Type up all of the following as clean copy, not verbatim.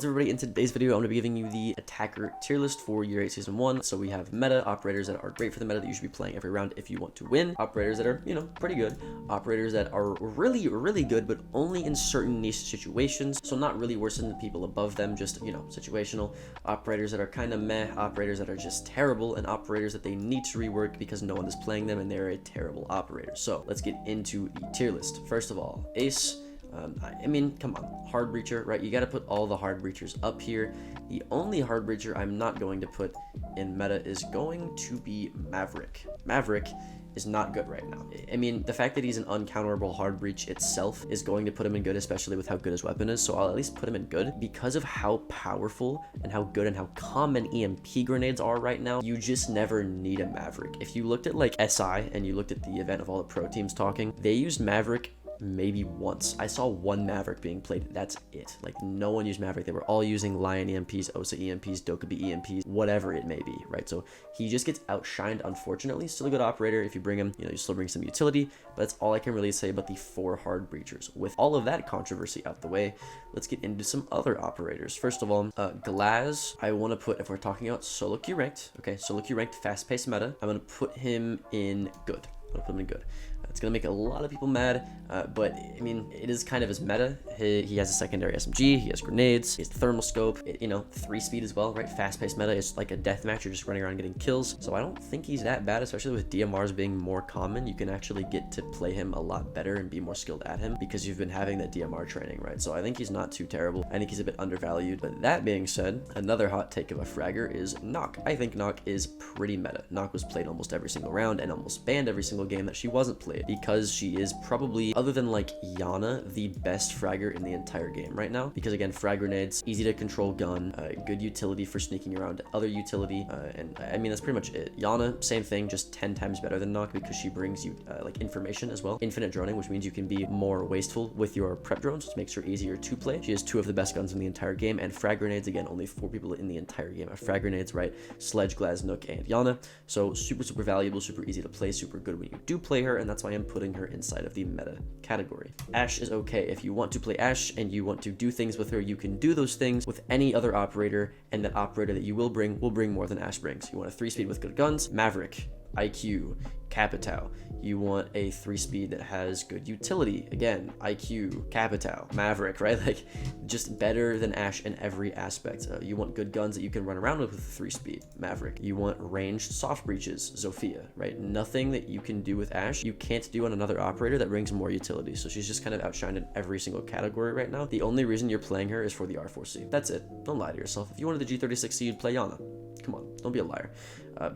What's up, everybody? In today's video, I'm going to be giving you the attacker tier list for Y8S Season 1. So we have meta operators that are great for the meta that you should be playing every round if you want to win. Operators that are, pretty good. Operators that are really, really good, but only in certain niche situations. So not really worse than the people above them, just, situational. Operators that are kind of meh, operators that are just terrible, and operators that they need to rework because no one is playing them and they're a terrible operator. So let's get into the tier list. First of all, Ace. Come on, hard breacher, right? You got to put all the hard breachers up here. The only hard breacher I'm not going to put in meta is going to be Maverick. Maverick is not good right now. The fact that he's an uncounterable hard breach itself is going to put him in good, especially with how good his weapon is. So I'll at least put him in good because of how powerful and how good and how common EMP grenades are right now. You just never need a Maverick. If you looked at like SI and you looked at the event of all the pro teams talking, they used Maverick maybe once. I saw one Maverick being played. That's it. Like, no one used Maverick. They were all using Lion EMPs, Osa EMPs, Dokkaebi EMPs, whatever it may be, right? So he just gets outshined, unfortunately. Still a good operator. If you bring him, you still bring some utility, but that's all I can really say about the 4 hard breachers. With all of that controversy out the way, let's get into some other operators. First of all, Glaz, I want to put, if we're talking about solo queue ranked, okay, solo queue ranked, fast-paced meta, I'm going to put him in good. I'll put him in good. It's gonna make a lot of people mad, but it is kind of his meta. He has a secondary SMG, he has grenades, he has the thermal scope, 3 speed as well, right? Fast-paced meta is like a deathmatch, you're just running around getting kills. So I don't think he's that bad, especially with DMRs being more common. You can actually get to play him a lot better and be more skilled at him because you've been having that DMR training, right? So I think he's not too terrible. I think he's a bit undervalued. But that being said, another hot take of a fragger is Nock. I think Nock is pretty meta. Nock was played almost every single round and almost banned every single game that she wasn't played because she is probably, other than like Yana, the best fragger in the entire game right now. Because again, frag grenades, easy to control gun, good utility for sneaking around other utility, and that's pretty much it. Yana, same thing, just 10 times better than Nock because she brings you like information as well. Infinite droning, which means you can be more wasteful with your prep drones, which makes her easier to play. She has 2 of the best guns in the entire game, and frag grenades, again, only 4 people in the entire game have frag grenades, right? Sledge, Glaz, Nook, and Yana. So super valuable, super easy to play, super good when you do play her, and that's why I'm putting her inside of the meta category. Ashe is okay. If you want to play Ashe and you want to do things with her, you can do those things with any other operator, and that operator that you will bring more than Ashe brings. You want a 3-speed with good guns, Maverick, IQ, Capitao. You want a 3-speed that has good utility, again, IQ, Capitao, Maverick, right? Like, just better than Ashe in every aspect. You want good guns that you can run around with a 3-speed, Maverick. You want ranged soft breaches, Zofia, right? Nothing that you can do with Ashe you can't do on another operator that brings more utility. So she's just kind of outshined in every single category right now. The only reason you're playing her is for the R4C. That's it. Don't lie to yourself. If you wanted the G36C, you'd play Yana. Come on, don't be a liar.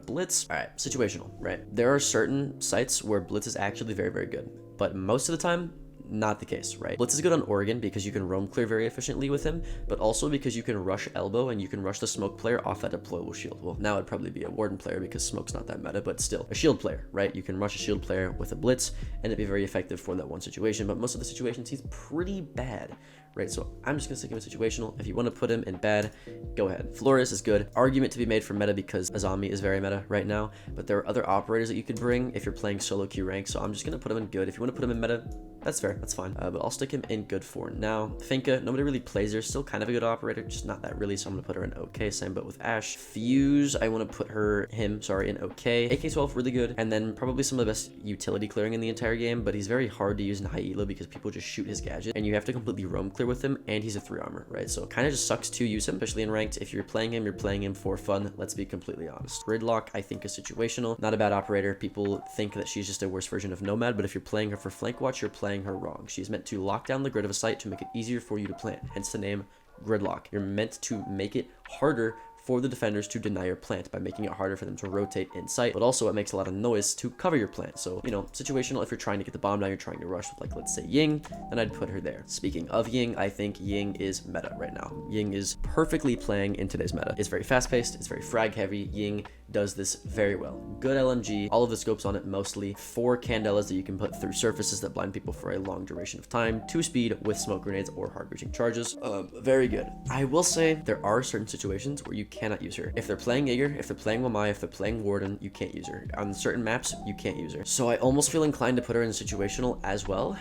Blitz, all right, situational, right? There are certain sites where Blitz is actually very, very good, but most of the time, not the case, right? Blitz is good on Oregon because you can roam clear very efficiently with him, but also because you can rush elbow and you can rush the smoke player off that deployable shield. Well, now it'd probably be a warden player because smoke's not that meta, but still a shield player, right? You can rush a shield player with a blitz and it'd be very effective for that one situation, but most of the situations he's pretty bad, right? So I'm just gonna stick him in situational. If you want to put him in bad, go ahead. Flores is good. Argument to be made for meta because Azami is very meta right now, but there are other operators that you could bring if you're playing solo queue rank, so I'm just gonna put him in good. If you want to put him in meta, that's fair, that's fine, but I'll stick him in good for now. Finka, nobody really plays her, still kind of a good operator, just not that really, so I'm gonna put her in okay. Same but with Ashe. Fuse, I want to put him in okay. AK-12, really good, and then probably some of the best utility clearing in the entire game, but he's very hard to use in high elo because people just shoot his gadget, and you have to completely roam clear with him, and he's a 3 armor, right? So it kind of just sucks to use him, especially in ranked. If you're playing him for fun, let's be completely honest. Gridlock, I think, is situational. Not a bad operator. People think that she's just a worse version of Nomad, but if you're playing her for flank watch, you're playing her wrong. She's meant to lock down the grid of a site to make it easier for you to plant, hence the name Gridlock. You're meant to make it harder for the defenders to deny your plant by making it harder for them to rotate in sight, but also it makes a lot of noise to cover your plant. So, situational, if you're trying to get the bomb down, you're trying to rush with, like, let's say Ying, then I'd put her there. Speaking of Ying, I think Ying is meta right now. Ying is perfectly playing in today's meta. It's very fast-paced, it's very frag-heavy. Ying does this very well. Good LMG, all of the scopes on it mostly, 4 candelas that you can put through surfaces that blind people for a long duration of time, 2 speed with smoke grenades or hard breaching charges. Very good. I will say there are certain situations where you cannot use her. If they're playing Jaeger, if they're playing Wamai, if they're playing Warden, you can't use her. On certain maps, you can't use her. So I almost feel inclined to put her in situational as well.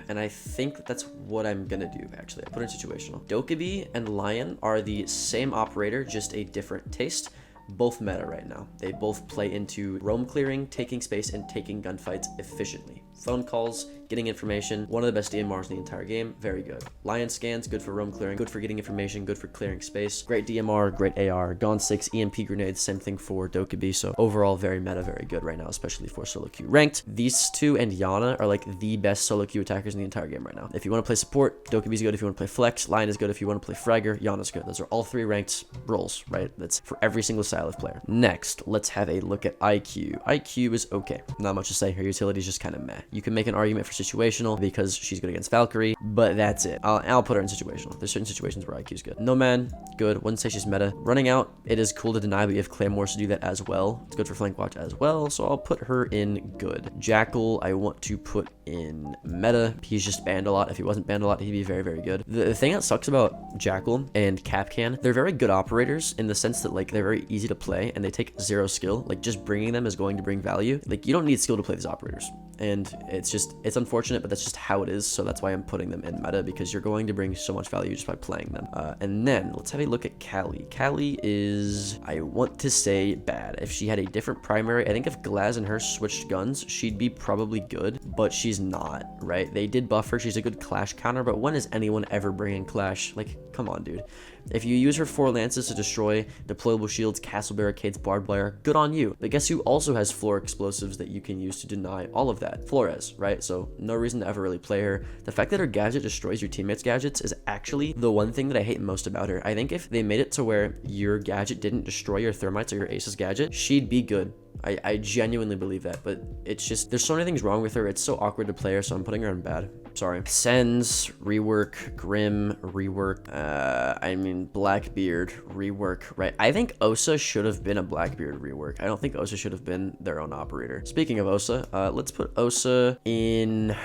And I think that's what I'm gonna do, actually. I put her in situational. Dokkaebi and Lion are the same operator, just a different taste. Both meta right now. They both play into roam clearing, taking space, and taking gunfights efficiently. Phone calls, getting information, one of the best DMRs in the entire game, very good. Lion scans, good for roam clearing, good for getting information, good for clearing space. Great DMR, great AR. Gone 6, EMP grenades, same thing for Dokkaebi. So overall, very meta, very good right now, especially for solo queue ranked. These two and Yana are like the best solo queue attackers in the entire game right now. If you want to play support, Dokkaebi's good. If you want to play flex, Lion is good. If you want to play fragger, Yana's good. Those are all 3 ranked roles, right? That's for every single style of player. Next, let's have a look at IQ. IQ is okay. Not much to say. Her utility is just kind of meh. You can make an argument for situational because she's good against Valkyrie, but that's it. I'll put her in situational. There's certain situations where IQ is good. Nomad, good. Wouldn't say she's meta. Running out, it is cool to deny, but you have Claymores to do that as well. It's good for flank watch as well, so I'll put her in good. Jackal, I want to put in meta. He's just banned a lot. If he wasn't banned a lot, he'd be very, very good. The thing that sucks about Jackal and Capcan, they're very good operators in the sense that like they're very easy to play and they take 0 skill. Like just bringing them is going to bring value. Like you don't need skill to play these operators, and it's unfortunate, but that's just how it is. So that's why I'm putting them in meta, because you're going to bring so much value just by playing them. And then let's have a look at Kali. Kali is, I want to say, bad. If she had a different primary, I think if Glaz and her switched guns, she'd be probably good, but she's not, right? They did buff her. She's a good clash counter, but when is anyone ever bringing clash? Like, come on, dude. If you use her 4 lances to destroy deployable shields, castle barricades, barbed wire, good on you. But guess who also has floor explosives that you can use to deny all of that? Flores, right? So no reason to ever really play her. The fact that her gadget destroys your teammates' gadgets is actually the one thing that I hate most about her. I think if they made it to where your gadget didn't destroy your thermites or your ace's gadget, she'd be good. I genuinely believe that, but it's just, there's so many things wrong with her. It's so awkward to play her, so I'm putting her in bad. Sorry. Sens, rework. Grim, rework. I mean, Blackbeard, rework, right? I think Osa should have been a Blackbeard rework. I don't think Osa should have been their own operator. Speaking of Osa, let's put Osa in...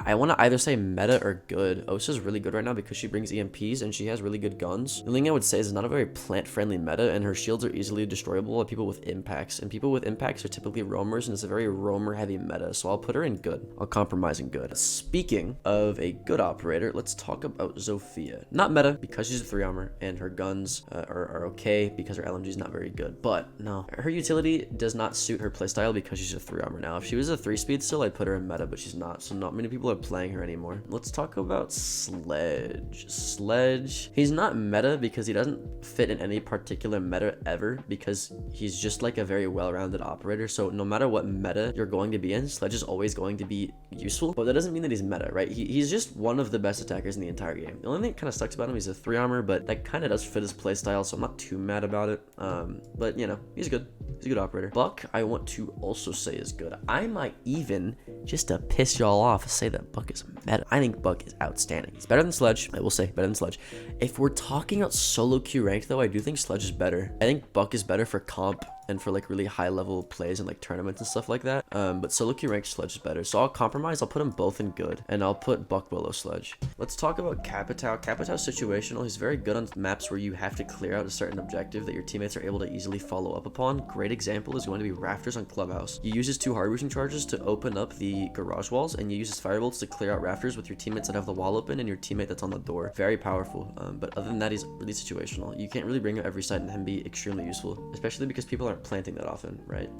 I want to either say meta or good. Osa's really good right now because she brings EMPs and she has really good guns. The thing I would say is not a very plant-friendly meta, and her shields are easily destroyable by people with impacts. And people with impacts are typically roamers, and it's a very roamer-heavy meta, so I'll put her in good. I'll compromise in good. Speaking of a good operator, let's talk about Zofia. Not meta because she's a 3 armor, and her guns are okay because her LMG is not very good. But no, her utility does not suit her playstyle because she's a 3 armor now. If she was a 3 speed still, I'd put her in meta, but she's not, so not many people are playing her anymore. Let's talk about Sledge. Sledge, he's not meta because he doesn't fit in any particular meta ever, because he's just like a very well-rounded operator. So no matter what meta you're going to be in, Sledge is always going to be useful, but that doesn't mean that he's meta, right? He's just one of the best attackers in the entire game. The only thing that kind of sucks about him, he's a 3 armor, but that kind of does fit his playstyle, so I'm not too mad about it. But you know, he's good. He's a good operator. Buck, I want to also say is good. I might even, just to piss y'all off, say that Buck is meta. I think Buck is outstanding. He's better than Sledge. I will say better than Sledge. If we're talking about solo queue ranked though, I do think Sledge is better. I think Buck is better for comp and for like really high level plays and like tournaments and stuff like that. But solo queue ranked Sledge is better. So I'll compromise. I'll put them both in good, and I'll put Buck below Sledge. Let's talk about Capitao. Capitao's situational. He's very good on maps where you have to clear out a certain objective that your teammates are able to easily follow up upon. Great example is going to be Rafters on Clubhouse. You use his 2 hard boosting charges to open up the garage walls, and you use his firebolts to clear out Rafters with your teammates that have the wall open and your teammate that's on the door. Very powerful. But other than that, he's really situational. You can't really bring him every side and him be extremely useful, especially because people aren't planting that often, right?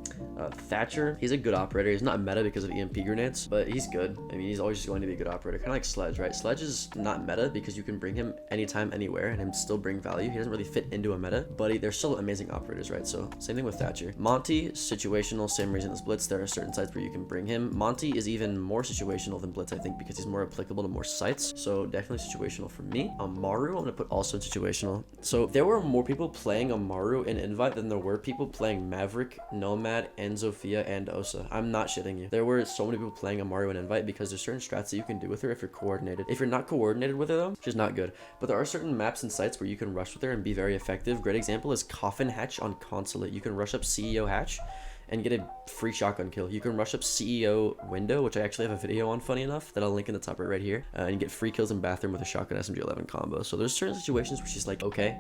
Thatcher, he's a good operator. He's not meta because of EMP grenades, but he's good. I mean, he's always just going to be a good operator, kind of like Sledge, right? Sledge is not meta because you can bring him anytime, anywhere, and him still bring value. He doesn't really fit into a meta, but they're still amazing operators, right? So same thing with Thatcher. Monty, situational, same reason as Blitz. There are certain sites where you can bring him. Monty is even more situational than Blitz, I think, because he's more applicable to more sites. So definitely situational for me. Amaru, I'm gonna put also in situational. So there were more people playing Amaru in Invite than there were people playing Maverick, Nomad, and Zofia and Osa. I'm not shitting you. There were so many people playing Amaru in Invite because there's certain strats that you can do with her if you're coordinated. If you're not coordinated with her though, she's not good. But there are certain maps and sites where you can rush with her and be very effective. Great example is Coffin Hatch on Consulate. You can rush up up CEO hatch and get a free shotgun kill. You can rush up CEO window, which I actually have a video on, funny enough, that I'll link in the top right here, and get free kills in bathroom with a shotgun SMG-11 combo. So there's certain situations where she's like, okay,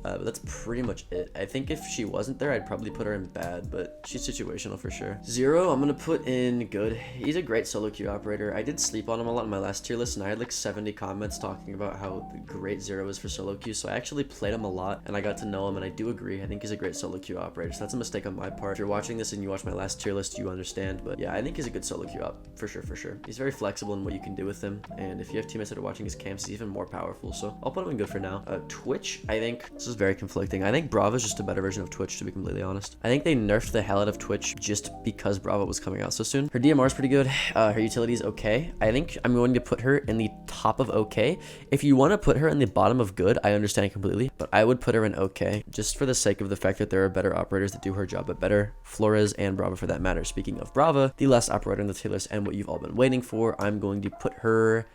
but that's pretty much it. I think if she wasn't there, I'd probably put her in bad, but she's situational for sure. Zero, I'm gonna put in good. He's a great solo queue operator. I did sleep on him a lot in my last tier list, and I had like 70 comments talking about how great Zero is for solo queue, so I actually played him a lot, and I got to know him, and I do agree. I think he's a great solo queue operator, so that's a mistake on my part. If you're watching this and you watch my last tier list, you understand, but yeah, I think he's a good solo queue op, for sure, for sure. He's very flexible in what you can do with him, and if you have teammates that are watching his camps, he's even more powerful, so I'll put him in good for now. Twitch, I think, this is very conflicting. I think Bravo's just a better version of Twitch, to be completely honest. I think they nerfed the hell out of Twitch just because Bravo was coming out so soon. Her DMR is pretty good. Her utility is okay. I think I'm going to put her in the top of okay. If you want to put her in the bottom of good, I understand completely, but I would put her in okay, just for the sake of the fact that there are better operators that do her job but better. Flores and Bravo for that matter. Speaking of Bravo, the last operator in the tier list and what you've all been waiting for, I'm going to put her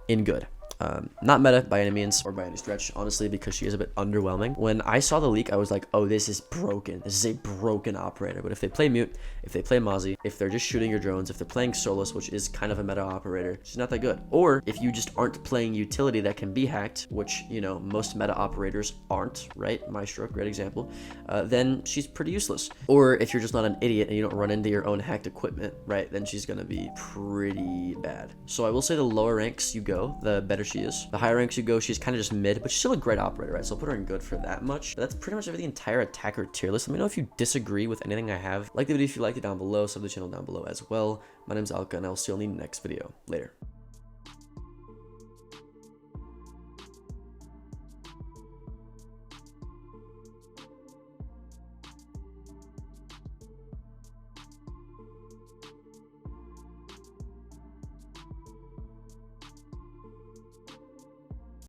in good. Not meta by any means or by any stretch, honestly, because she is a bit underwhelming. When I saw the leak, I was like, oh, this is broken. This is a broken operator. But if they play Mute, if they play Mozzie, if they're just shooting your drones, if they're playing Solus, which is kind of a meta operator, she's not that good. Or if you just aren't playing utility that can be hacked, which, you know, most meta operators aren't, right? Maestro, great example. Then she's pretty useless. Or if you're just not an idiot and you don't run into your own hacked equipment, right? Then she's gonna be pretty bad. So I will say the lower ranks you go, the better she is. The higher ranks you go, she's kind of just mid, but she's still a great operator, right? So I'll put her in good for that much. But that's pretty much the entire attacker tier list. Let me know if you disagree with anything I have. Like the video if you liked it down below, sub the channel down below as well. My name's Alka, and I'll see you in the next video. Later.